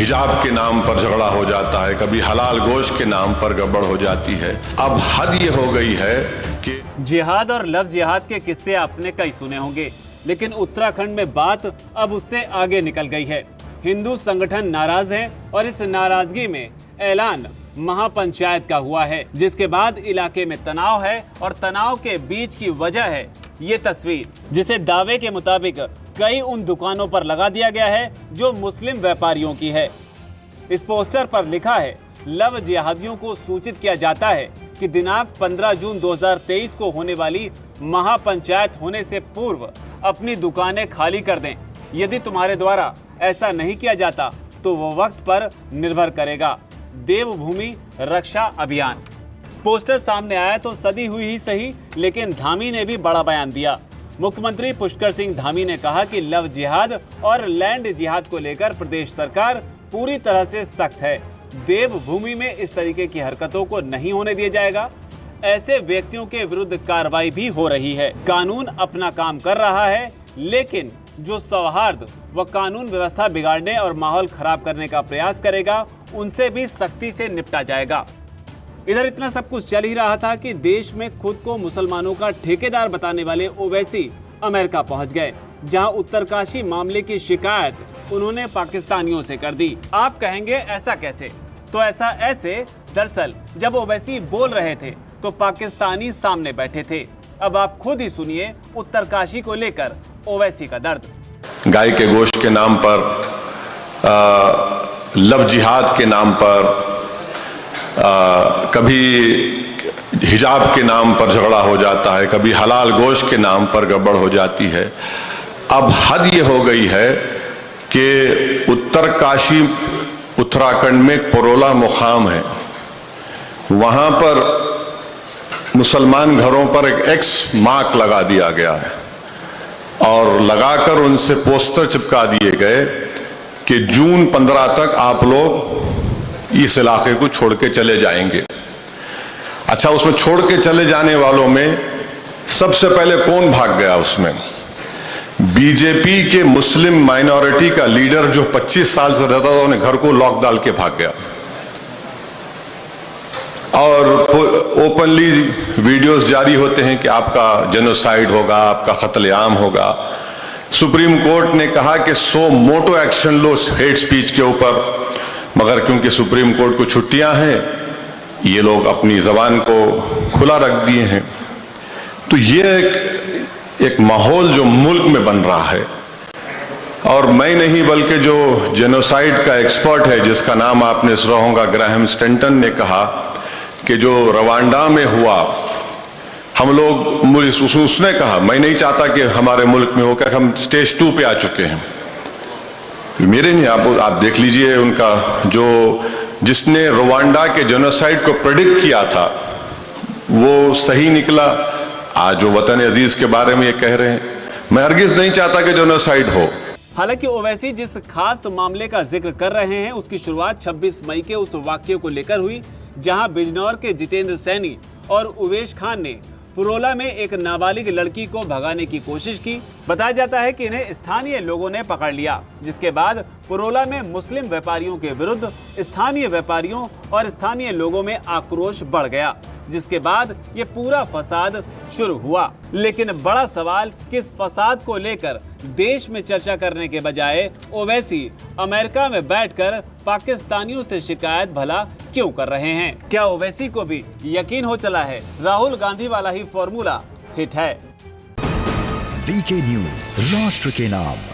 हिजाब के नाम पर झगड़ा हो जाता है, कभी हलाल गोश्त के नाम पर गड़बड़ हो जाती है। अब हद ये हो गई है कि जिहाद और लव जिहाद के किस्से आपने कई सुने होंगे, लेकिन उत्तराखंड में बात अब उससे आगे निकल गई है। हिंदू संगठन नाराज है और इस नाराजगी में ऐलान महापंचायत का हुआ है, जिसके बाद इलाके में तनाव है और तनाव के बीच की वजह है ये तस्वीर, जिसे दावे के मुताबिक कई उन दुकानों पर लगा दिया गया है जो मुस्लिम व्यापारियों की है। इस पोस्टर पर लिखा है, लव जिहादियों को सूचित किया जाता है कि दिनांक 15 जून 2023 को होने वाली महापंचायत होने से पूर्व अपनी दुकानें खाली कर दें। यदि तुम्हारे द्वारा ऐसा नहीं किया जाता तो वो वक्त पर निर्भर करेगा। देवभूमि रक्षा अभियान। पोस्टर सामने आया तो सदी हुई ही सही, लेकिन धामी ने भी बड़ा बयान दिया। मुख्यमंत्री पुष्कर सिंह धामी ने कहा कि लव जिहाद और लैंड जिहाद को लेकर प्रदेश सरकार पूरी तरह से सख्त है। देवभूमि में इस तरीके की हरकतों को नहीं होने दिया जाएगा। ऐसे व्यक्तियों के विरुद्ध कार्रवाई भी हो रही है। कानून अपना काम कर रहा है, लेकिन जो सौहार्द व कानून व्यवस्था बिगाड़ने और माहौल खराब करने का प्रयास करेगा, उनसे भी सख्ती से निपटा जाएगा। इधर इतना सब कुछ चल ही रहा था कि देश में खुद को मुसलमानों का ठेकेदार बताने वाले ओवैसी अमेरिका पहुंच गए, जहां उत्तरकाशी मामले की शिकायत उन्होंने पाकिस्तानियों से कर दी। आप कहेंगे ऐसा कैसे? तो ऐसा ऐसे, दरअसल जब ओवैसी बोल रहे थे तो पाकिस्तानी सामने बैठे थे। अब आप खुद ही सुनिए उत्तरकाशी को लेकर ओवैसी का दर्द। गाय के गोश्त के नाम पर, लव जिहाद के नाम पर, कभी हिजाब के नाम पर झगड़ा हो जाता है, कभी हलाल गोश्त के नाम पर गड़बड़ हो जाती है। अब हद ये हो गई है कि उत्तरकाशी उत्तराखंड में परोला मुकाम है, वहां पर मुसलमान घरों पर एक एक्स मार्क लगा दिया गया है और लगाकर उनसे पोस्टर चिपका दिए गए कि जून 15 तक आप लोग इस इलाके को छोड़ के चले जाएंगे। अच्छा, उसमें छोड़ के चले जाने वालों में सबसे पहले कौन भाग गया? उसमें बीजेपी के मुस्लिम माइनॉरिटी का लीडर जो 25 साल से रहता था, उन्हें घर को लॉक डाल के भाग गया और ओपनली वीडियोस जारी होते हैं कि आपका जेनोसाइड होगा, आपका कत्लेआम होगा। सुप्रीम कोर्ट ने कहा कि 100 मोटो एक्शन लो हेट स्पीच के ऊपर, मगर क्योंकि सुप्रीम कोर्ट को छुट्टियां हैं, ये लोग अपनी जबान को खुला रख दिए हैं। तो ये एक माहौल जो मुल्क में बन रहा है, और मैं नहीं बल्कि जो जेनोसाइड का एक्सपर्ट है जिसका नाम आपने सुना होगा, ग्राहम स्टेंटन ने कहा कि जो रवांडा में हुआ, हम लोग, उसने कहा मैं नहीं चाहता कि हमारे मुल्क में हो, क्या हम स्टेज 2 पे आ चुके हैं। मेरे नहीं, आप देख लीजिए उनका जो जिसने रवांडा के जेनोसाइड को प्रेडिक्ट किया था वो सही निकला। आज वो वतन अजीज के बारे में ये कह रहे हैं। मैं हरगिज नहीं चाहता कि जेनोसाइड हो। हालांकि ओवैसी जिस खास मामले का जिक्र कर रहे हैं, उसकी शुरुआत 26 मई के उस वाक्य को लेकर हुई जहां बिजनौर के जितेंद्र सैनी और उवेश खान ने पुरोला में एक नाबालिग लड़की को भगाने की कोशिश की। बताया जाता है कि इन्हें स्थानीय लोगों ने पकड़ लिया, जिसके बाद पुरोला में मुस्लिम व्यापारियों के विरुद्ध स्थानीय व्यापारियों और स्थानीय लोगों में आक्रोश बढ़ गया, जिसके बाद ये पूरा फसाद शुरू हुआ। लेकिन बड़ा सवाल कि इस फसाद को लेकर देश में चर्चा करने के बजाय ओवैसी अमेरिका में बैठकर पाकिस्तानियों से शिकायत भला क्यों कर रहे हैं? क्या ओवैसी को भी यकीन हो चला है राहुल गांधी वाला ही फॉर्मूला हिट है? वीके न्यूज, राष्ट्र के नाम।